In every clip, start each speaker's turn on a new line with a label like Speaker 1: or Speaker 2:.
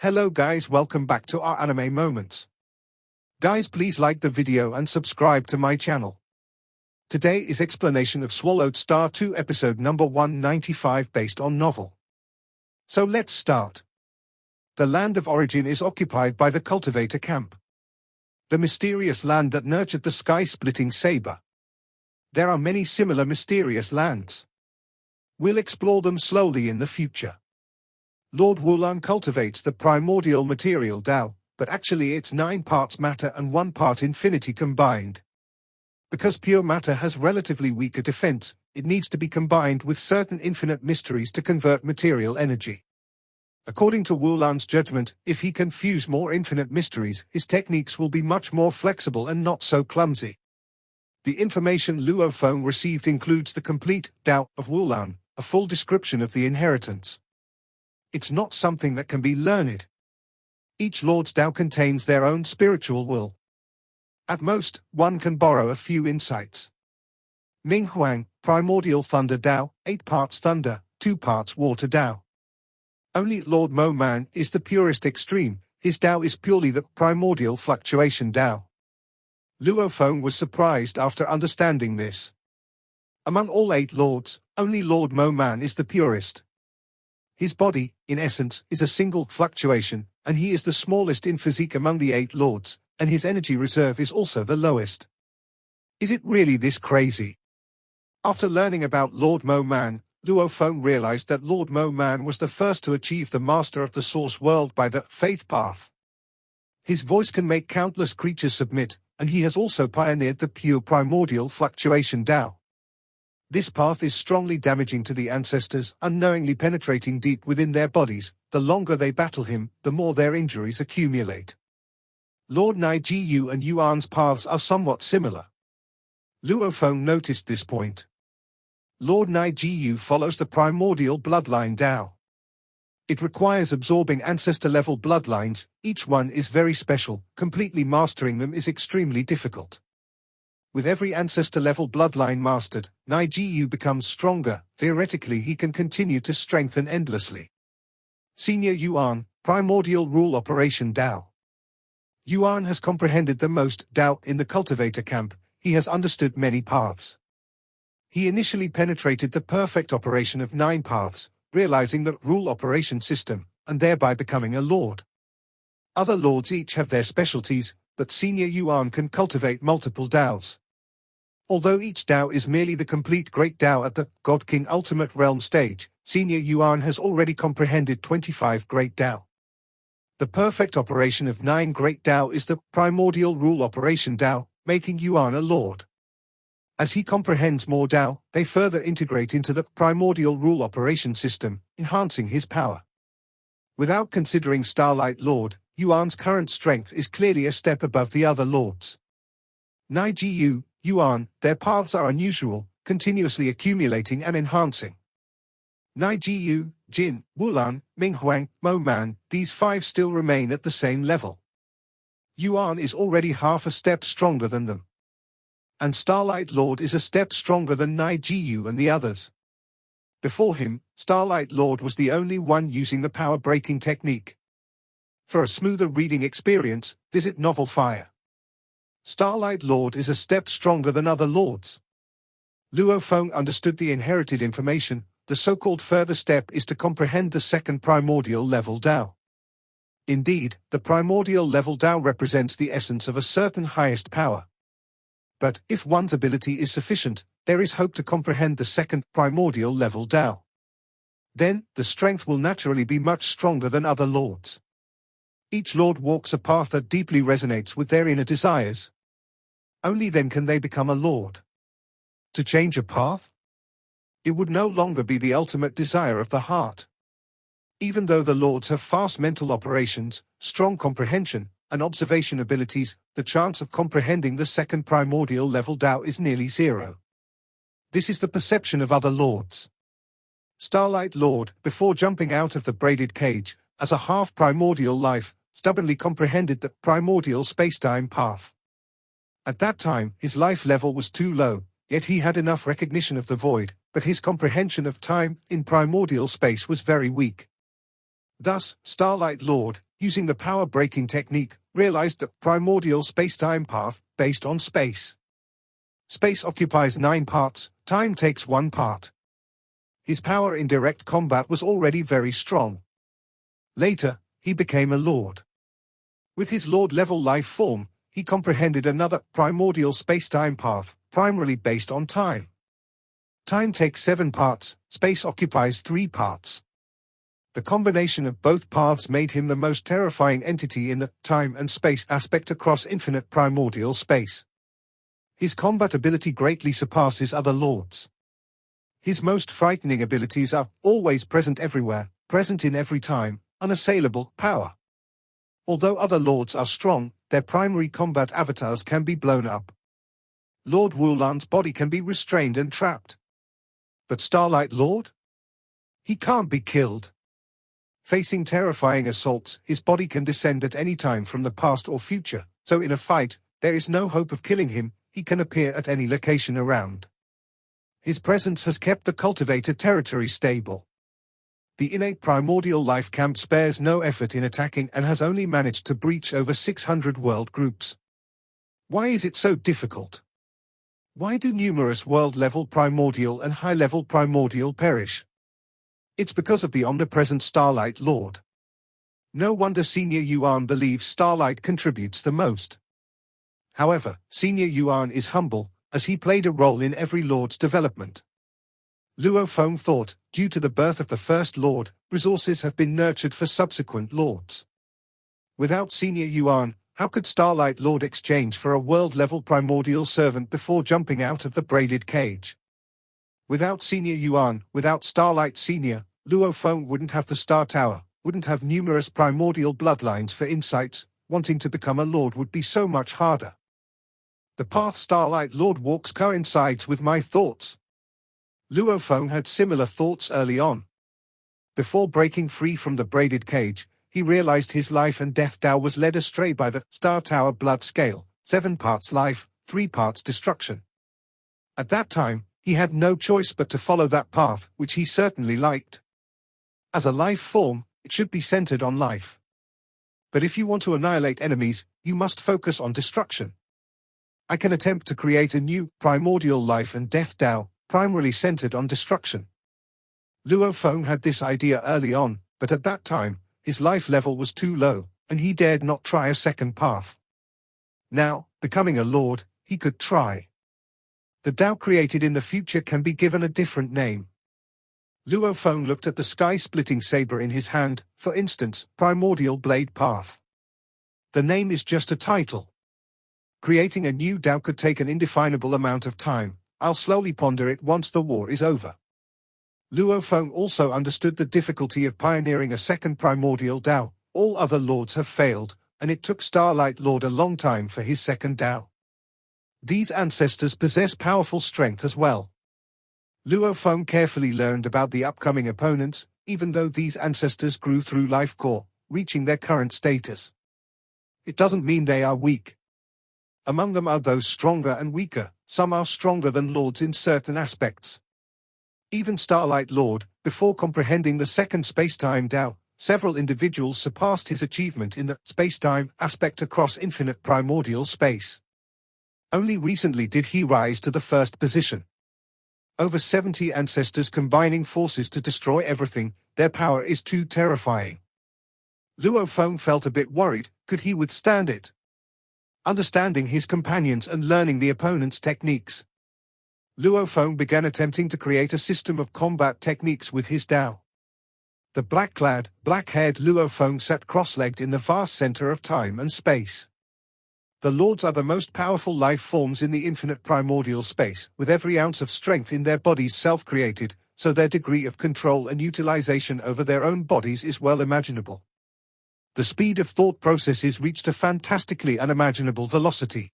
Speaker 1: Hello guys, welcome back to our anime moments. Guys, please like the video and subscribe to my channel. Today is explanation of Swallowed Star 2 episode number 195 based on novel. So let's start. The land of origin is occupied by the cultivator camp. The mysterious land that nurtured the sky-splitting saber. There are many similar mysterious lands. We'll explore them slowly in the future. Lord Wulan cultivates the primordial material Tao, but actually it's 9 parts matter and 1 part infinity combined. Because pure matter has relatively weaker defense, it needs to be combined with certain infinite mysteries to convert material energy. According to Wulan's judgment, if he can fuse more infinite mysteries, his techniques will be much more flexible and not so clumsy. The information Luofong received includes the complete Tao of Wulan, a full description of the inheritance. It's not something that can be learned. Each Lord's Tao contains their own spiritual will. At most, one can borrow a few insights. Ming Huang, Primordial Thunder Tao, 8 parts thunder, 2 parts water Tao. Only Lord Mo Man is the purest extreme, his Tao is purely the primordial fluctuation Tao. Luofong was surprised after understanding this. Among all 8 lords, only Lord Mo Man is the purest. His body, in essence, is a single fluctuation, and he is the smallest in physique among the 8 lords, and his energy reserve is also the lowest. Is it really this crazy? After learning about Lord Mo Man, Luofong realized that Lord Mo Man was the first to achieve the master of the source world by the faith path. His voice can make countless creatures submit, and he has also pioneered the pure primordial fluctuation Tao. This path is strongly damaging to the ancestors, unknowingly penetrating deep within their bodies. The longer they battle him, the more their injuries accumulate. Lord Naijiu and Yuan's paths are somewhat similar. Luofong noticed this point. Lord Naijiu follows the primordial bloodline Tao. It requires absorbing ancestor-level bloodlines, each one is very special, completely mastering them is extremely difficult. With every ancestor-level bloodline mastered, Naijiu becomes stronger. Theoretically he can continue to strengthen endlessly. Senior Yuan, Primordial Rule Operation Tao. Yuan has comprehended the most Tao in the cultivator camp, he has understood many paths. He initially penetrated the perfect operation of 9 paths, realizing the rule operation system, and thereby becoming a lord. Other lords each have their specialties, but Senior Yuan can cultivate multiple Taos. Although each Tao is merely the complete Great Tao at the God King Ultimate Realm stage, Senior Yuan has already comprehended 25 Great Tao. The perfect operation of 9 Great Tao is the Primordial Rule Operation Tao, making Yuan a lord. As he comprehends more Tao, they further integrate into the Primordial Rule Operation system, enhancing his power. Without considering Starlight Lord, Yuan's current strength is clearly a step above the other lords. Naijiu, Yuan, their paths are unusual, continuously accumulating and enhancing. Naijiu, Jin, Wulan, Minghuang, Mo Man, these 5 still remain at the same level. Yuan is already half a step stronger than them. And Starlight Lord is a step stronger than Naijiu and the others. Before him, Starlight Lord was the only one using the power-breaking technique. For a smoother reading experience, visit Novel Fire. Starlight Lord is a step stronger than other lords. Luofong understood the inherited information. The so-called further step is to comprehend the second primordial level Tao. Indeed, the primordial level Tao represents the essence of a certain highest power. But, if one's ability is sufficient, there is hope to comprehend the second primordial level Tao. Then, the strength will naturally be much stronger than other lords. Each lord walks a path that deeply resonates with their inner desires. Only then can they become a lord. To change a path? It would no longer be the ultimate desire of the heart. Even though the lords have fast mental operations, strong comprehension, and observation abilities, the chance of comprehending the second primordial level Tao is nearly 0. This is the perception of other lords. Starlight Lord, before jumping out of the braided cage, as a half-primordial life, stubbornly comprehended the primordial spacetime path. At that time, his life level was too low, yet he had enough recognition of the void, but his comprehension of time in primordial space was very weak. Thus, Starlight Lord, using the power-breaking technique, realized the primordial space-time path, based on space. Space occupies 9 parts, time takes 1 part. His power in direct combat was already very strong. Later, he became a lord. With his lord-level life form, he comprehended another primordial space-time path, primarily based on time. Time takes 7 parts, space occupies 3 parts. The combination of both paths made him the most terrifying entity in the time and space aspect across infinite primordial space. His combat ability greatly surpasses other lords. His most frightening abilities are always present everywhere, present in every time, unassailable power. Although other lords are strong, their primary combat avatars can be blown up. Lord Wulan's body can be restrained and trapped. But Starlight Lord? He can't be killed. Facing terrifying assaults, his body can descend at any time from the past or future, so in a fight, there is no hope of killing him. He can appear at any location around. His presence has kept the cultivated territory stable. The innate primordial life camp spares no effort in attacking and has only managed to breach over 600 world groups. Why is it so difficult? Why do numerous world-level primordial and high-level primordial perish? It's because of the omnipresent Starlight Lord. No wonder Senior Yuan believes Starlight contributes the most. However, Senior Yuan is humble, as he played a role in every lord's development. Luofong thought, due to the birth of the first lord, resources have been nurtured for subsequent lords. Without Senior Yuan, how could Starlight Lord exchange for a world-level primordial servant before jumping out of the braided cage? Without Senior Yuan, without Starlight Senior, Luofong wouldn't have the Star Tower, wouldn't have numerous primordial bloodlines for insights. Wanting to become a lord would be so much harder. The path Starlight Lord walks coincides with my thoughts. Luofong had similar thoughts early on. Before breaking free from the braided cage, he realized his life and death Tao was led astray by the Star Tower blood scale, 7 parts life, 3 parts destruction. At that time, he had no choice but to follow that path, which he certainly liked. As a life form, it should be centered on life. But if you want to annihilate enemies, you must focus on destruction. I can attempt to create a new, primordial life and death Tao, primarily centered on destruction. Luofong had this idea early on, but at that time, his life level was too low, and he dared not try a second path. Now, becoming a lord, he could try. The Tao created in the future can be given a different name. Luofong looked at the sky-splitting saber in his hand, for instance, Primordial Blade Path. The name is just a title. Creating a new Tao could take an indefinable amount of time. I'll slowly ponder it once the war is over. Luofong also understood the difficulty of pioneering a second primordial Tao. All other lords have failed, and it took Starlight Lord a long time for his second Tao. These ancestors possess powerful strength as well. Luofong carefully learned about the upcoming opponents, even though these ancestors grew through life core, reaching their current status. It doesn't mean they are weak. Among them are those stronger and weaker. Some are stronger than lords in certain aspects. Even Starlight Lord, before comprehending the second space-time Tao, several individuals surpassed his achievement in the space-time aspect across infinite primordial space. Only recently did he rise to the first position. Over 70 ancestors combining forces to destroy everything, their power is too terrifying. Luofong felt a bit worried, could he withstand it? Understanding his companions and learning the opponent's techniques, Luofong began attempting to create a system of combat techniques with his Tao. The black-clad, black-haired Luofong sat cross-legged in the vast center of time and space. The lords are the most powerful life forms in the infinite primordial space, with every ounce of strength in their bodies self-created, so their degree of control and utilization over their own bodies is well imaginable. The speed of thought processes reached a fantastically unimaginable velocity.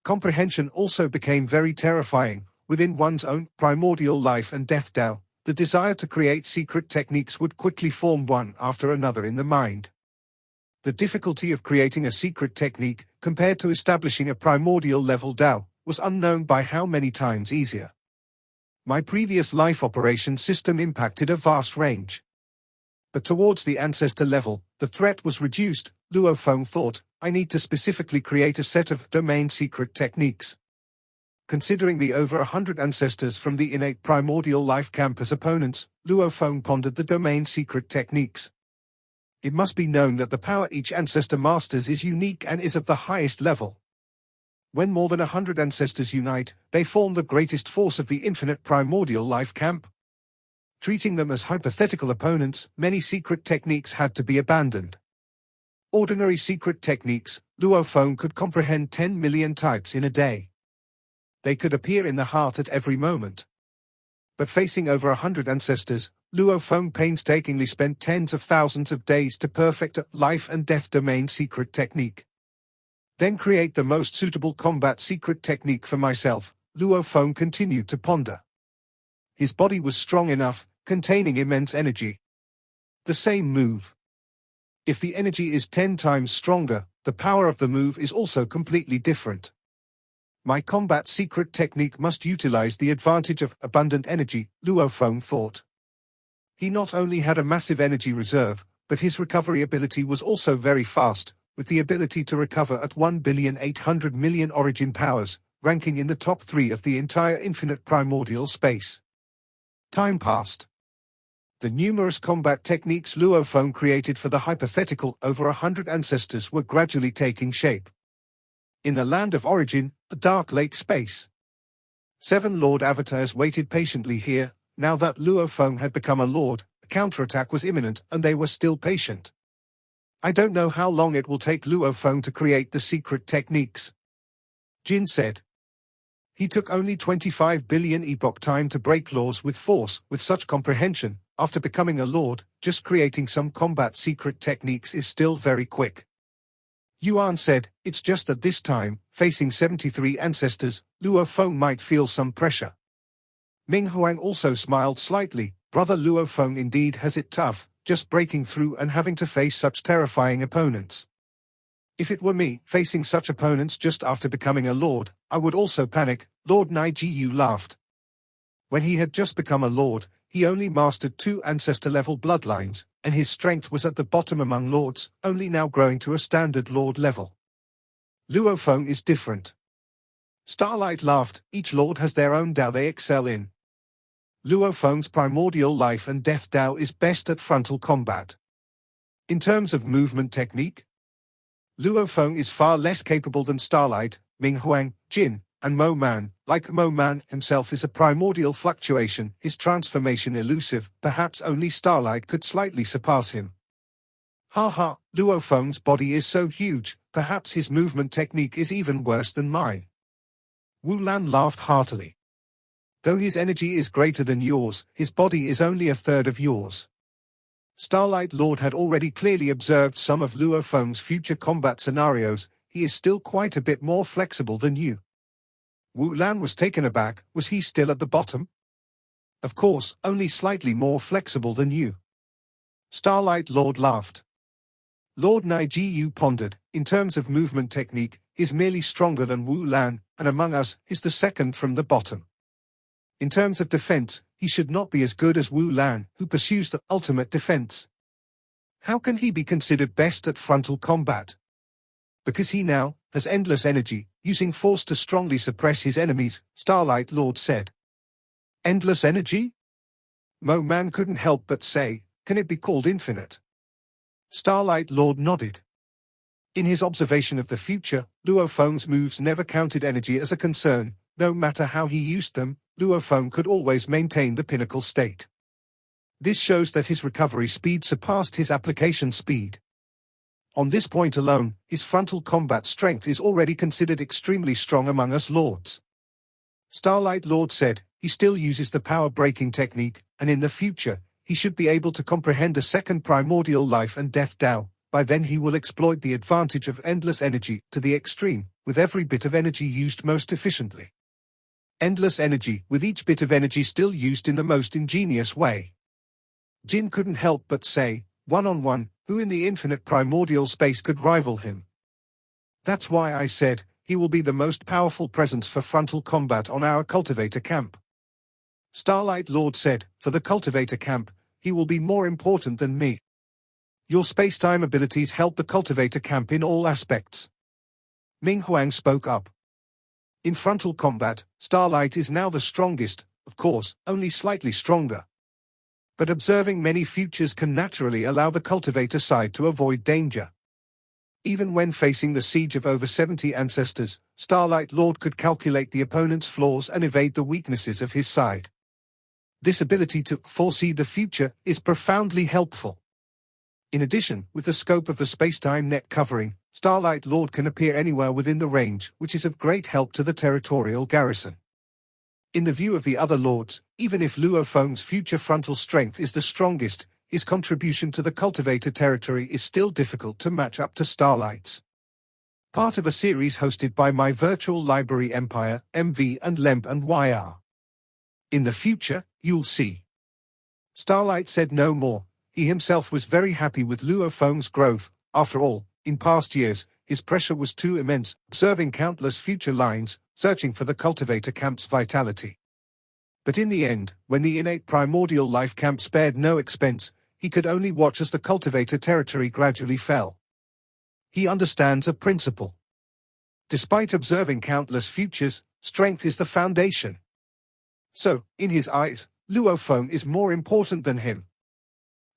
Speaker 1: Comprehension also became very terrifying. Within one's own primordial life and death Tao, the desire to create secret techniques would quickly form one after another in the mind. The difficulty of creating a secret technique, compared to establishing a primordial level Tao, was unknown by how many times easier. My previous life operation system impacted a vast range. But towards the ancestor level, the threat was reduced. Luofong thought, I need to specifically create a set of domain secret techniques. Considering the over 100 ancestors from the innate primordial life camp as opponents, Luofong pondered the domain secret techniques. It must be known that the power each ancestor masters is unique and is of the highest level. When more than 100 ancestors unite, they form the greatest force of the infinite primordial life camp. Treating them as hypothetical opponents, many secret techniques had to be abandoned. Ordinary secret techniques, Luofong could comprehend 10 million types in a day. They could appear in the heart at every moment. But facing over 100 ancestors, Luofong painstakingly spent tens of thousands of days to perfect a life and death domain secret technique. Then create the most suitable combat secret technique for myself, Luofong continued to ponder. His body was strong enough, containing immense energy. The same move. If the energy is 10 times stronger, the power of the move is also completely different. My combat secret technique must utilize the advantage of abundant energy, Luofong thought. He not only had a massive energy reserve, but his recovery ability was also very fast, with the ability to recover at 1,800,000,000 origin powers, ranking in the top 3 of the entire infinite primordial space. Time passed. The numerous combat techniques Luofong created for the hypothetical over 100 ancestors were gradually taking shape. In the land of origin, the dark lake space. 7 Lord Avatars waited patiently here. Now that Luofong had become a Lord, a counterattack was imminent and they were still patient. I don't know how long it will take Luofong to create the secret techniques, Jin said. He took only 25 billion epoch time to break laws with force. With such comprehension, after becoming a Lord, just creating some combat secret techniques is still very quick. Yuan said, it's just that this time, facing 73 ancestors, Luofong might feel some pressure. Ming Huang also smiled slightly. Brother Luofong indeed has it tough, just breaking through and having to face such terrifying opponents. If it were me, facing such opponents just after becoming a Lord, I would also panic, Lord Nijiu laughed. When he had just become a Lord, he only mastered 2 ancestor-level bloodlines, and his strength was at the bottom among Lords, only now growing to a standard Lord level. Luofong is different. Starlight laughed, each Lord has their own Dao they excel in. Luofong's primordial life and death Dao is best at frontal combat. In terms of movement technique, Luofong is far less capable than Starlight, Ming Huang, Jin, and Mo Man. Like Mo Man himself is a primordial fluctuation, his transformation elusive, perhaps only Starlight could slightly surpass him. Haha, Luofong's body is so huge, perhaps his movement technique is even worse than mine. Wu Lan laughed heartily. Though his energy is greater than yours, his body is only a third of yours. Starlight Lord had already clearly observed some of Luofong's future combat scenarios. He is still quite a bit more flexible than you. Wu Lan was taken aback. Was he still at the bottom? Of course, only slightly more flexible than you. Starlight Lord laughed. Lord Nijiu pondered. In terms of movement technique, he's merely stronger than Wu Lan, and among us, he's the second from the bottom. In terms of defense, he should not be as good as Wu Lan, who pursues the ultimate defense. How can he be considered best at frontal combat? Because he now has endless energy, using force to strongly suppress his enemies, Starlight Lord said. Endless energy? Mo Man couldn't help but say, can it be called infinite? Starlight Lord nodded. In his observation of the future, Luofong's moves never counted energy as a concern. No matter how he used them, Luofong could always maintain the pinnacle state. This shows that his recovery speed surpassed his application speed. On this point alone, his frontal combat strength is already considered extremely strong among us Lords. Starlight Lord said, he still uses the power-breaking technique, and in the future, he should be able to comprehend a second primordial life and death Dao. By then he will exploit the advantage of endless energy to the extreme, with every bit of energy used most efficiently. Endless energy, with each bit of energy still used in the most ingenious way. Jin couldn't help but say, one-on-one, who in the infinite primordial space could rival him? That's why I said, he will be the most powerful presence for frontal combat on our cultivator camp. Starlight Lord said, for the cultivator camp, he will be more important than me. Your space-time abilities help the cultivator camp in all aspects. Ming Huang spoke up. In frontal combat, Starlight is now the strongest, of course, only slightly stronger. But observing many futures can naturally allow the cultivator side to avoid danger. Even when facing the siege of over 70 ancestors, Starlight Lord could calculate the opponent's flaws and evade the weaknesses of his side. This ability to foresee the future is profoundly helpful. In addition, with the scope of the space-time net covering, Starlight Lord can appear anywhere within the range, which is of great help to the territorial garrison. In the view of the other lords, even if Luofong's future frontal strength is the strongest, his contribution to the cultivator territory is still difficult to match up to Starlight's. Part of a series hosted by My Virtual Library Empire, MV and LEMP and YR. In the future, you'll see. Starlight said no more. He himself was very happy with Luofong's growth. After all, in past years, his pressure was too immense, observing countless future lines, searching for the cultivator camp's vitality. But in the end, when the innate primordial life camp spared no expense, he could only watch as the cultivator territory gradually fell. He understands a principle. Despite observing countless futures, strength is the foundation. So, in his eyes, Luofong is more important than him.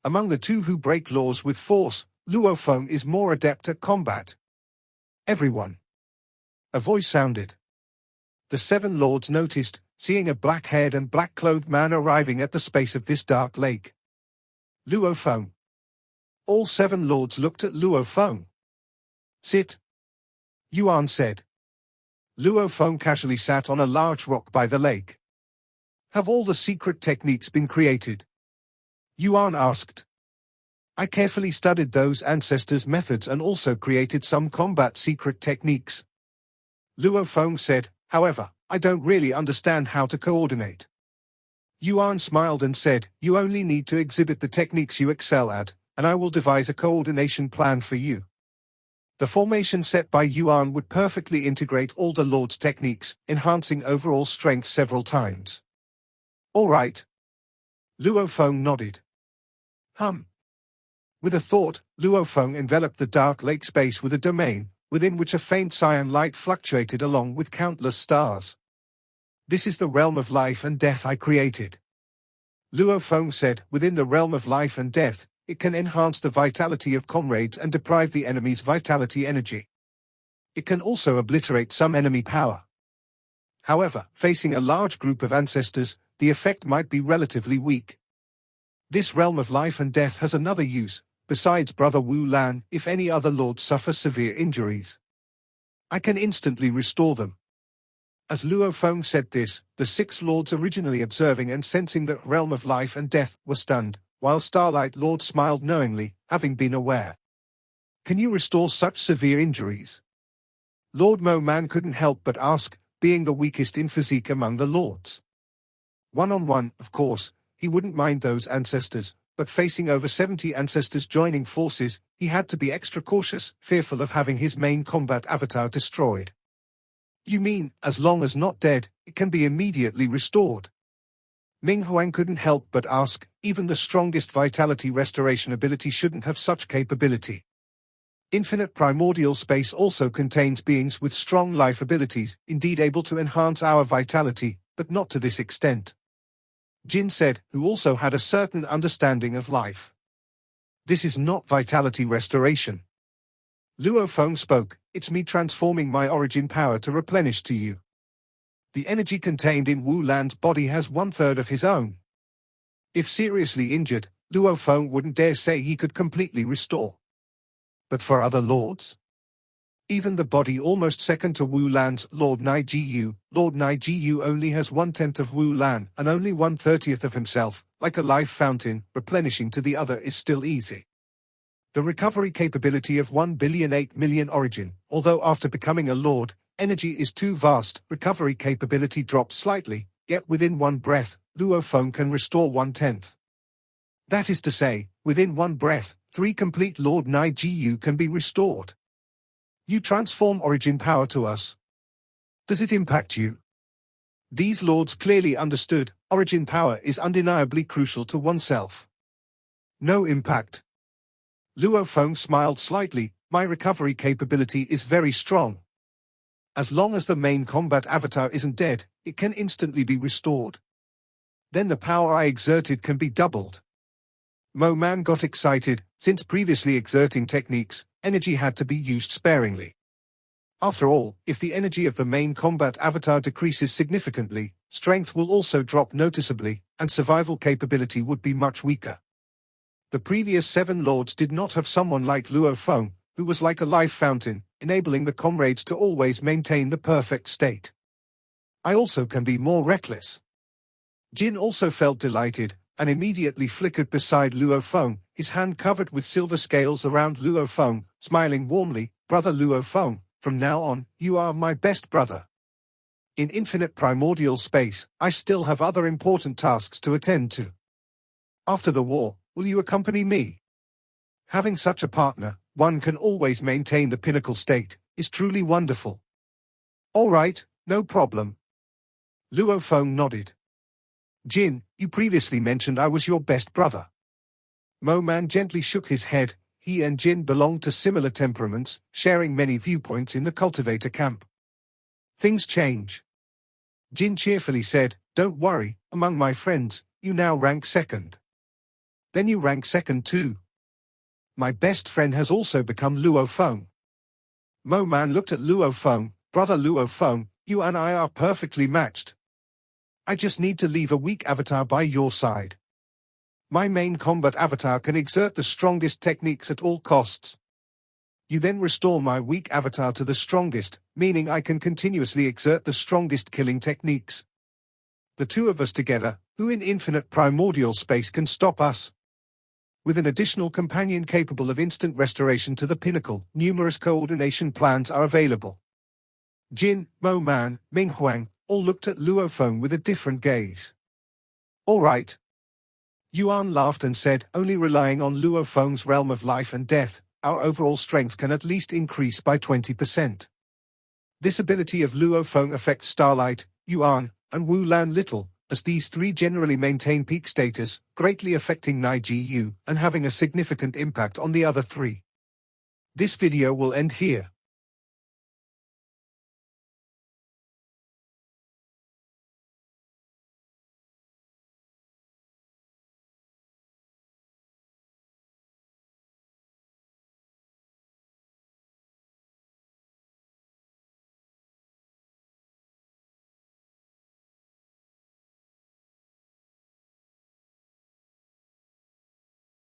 Speaker 1: Among the two who break laws with force, Luofong is more adept at combat. Everyone. A voice sounded. The 7 lords noticed, seeing a black-haired and black-clothed man arriving at the space of this dark lake. Luofong. All 7 lords looked at Luofong. Sit. Yuan said. Luofong casually sat on a large rock by the lake. Have all the secret techniques been created? Yuan asked. I carefully studied those ancestors' methods and also created some combat secret techniques. Luofong said, however, I don't really understand how to coordinate. Yuan smiled and said, you only need to exhibit the techniques you excel at, and I will devise a coordination plan for you. The formation set by Yuan would perfectly integrate all the Lord's techniques, enhancing overall strength several times. All right. Luofong nodded. With a thought, Luofong enveloped the dark lake space with a domain, within which a faint cyan light fluctuated along with countless stars. This is the realm of life and death I created. Luofong said, within the realm of life and death, it can enhance the vitality of comrades and deprive the enemy's vitality energy. It can also obliterate some enemy power. However, facing a large group of ancestors, the effect might be relatively weak. This realm of life and death has another use, besides Brother Wu Lan, if any other lords suffer severe injuries. I can instantly restore them. As Luofong said this, the 6 lords originally observing and sensing the realm of life and death were stunned, while Starlight Lord smiled knowingly, having been aware. Can you restore such severe injuries? Lord Mo Man couldn't help but ask, being the weakest in physique among the lords. One-on-one, of course, he wouldn't mind those ancestors, but facing over 70 ancestors joining forces, he had to be extra cautious, fearful of having his main combat avatar destroyed. You mean, as long as not dead, it can be immediately restored? Ming Huang couldn't help but ask, even the strongest vitality restoration ability shouldn't have such capability. Infinite primordial space also contains beings with strong life abilities, indeed able to enhance our vitality, but not to this extent. Jin said, who also had a certain understanding of life. This is not vitality restoration. Luofong spoke, it's me transforming my origin power to replenish to you. The energy contained in Wu Lan's body has 1/3 of his own. If seriously injured, Luofong wouldn't dare say he could completely restore. But for other lords? Even the body almost second to Wu Lan's Lord Naijiu only has 1/10 of Wu Lan and only 1/30 of himself, like a life fountain, replenishing to the other is still easy. The recovery capability of 1,008,000,000 origin, although after becoming a lord, energy is too vast, recovery capability drops slightly, yet within one breath, Luofong can restore 1/10. That is to say, within one breath, 3 complete Lord Naijiu can be restored. You transform origin power to us. Does it impact you? These lords clearly understood, origin power is undeniably crucial to oneself. No impact. Luofong smiled slightly. My recovery capability is very strong. As long as the main combat avatar isn't dead, it can instantly be restored. Then the power I exerted can be doubled. Mo Man got excited. Since previously exerting techniques, energy had to be used sparingly. After all, if the energy of the main combat avatar decreases significantly, strength will also drop noticeably, and survival capability would be much weaker. The previous 7 lords did not have someone like Luofong, who was like a life fountain, enabling the comrades to always maintain the perfect state. I also can be more reckless. Jin also felt delighted, and immediately flickered beside Luofong, his hand covered with silver scales around Luofong, smiling warmly. Brother Luofong, from now on, you are my best brother. In infinite primordial space, I still have other important tasks to attend to. After the war, will you accompany me? Having such a partner, one can always maintain the pinnacle state, is truly wonderful. All right, no problem. Luofong nodded. Jin, you previously mentioned I was your best brother. Mo Man gently shook his head. He and Jin belonged to similar temperaments, sharing many viewpoints in the cultivator camp. Things change. Jin cheerfully said, don't worry, among my friends, you now rank second. Then you rank second too. My best friend has also become Luofong. Mo Man looked at Luofong. Brother Luofong, you and I are perfectly matched. I just need to leave a weak avatar by your side. My main combat avatar can exert the strongest techniques at all costs. You then restore my weak avatar to the strongest, meaning I can continuously exert the strongest killing techniques. The two of us together, who in infinite primordial space can stop us? With an additional companion capable of instant restoration to the pinnacle, numerous coordination plans are available. Jin, Mo Man, Ming Huang, all looked at Luofong with a different gaze. All right. Yuan laughed and said, only relying on Luofong's realm of life and death, our overall strength can at least increase by 20%. This ability of Luofong affects Starlight, Yuan, and Wu Lan little, as these 3 generally maintain peak status, greatly affecting Nai Yu and having a significant impact on the other 3. This video will end here.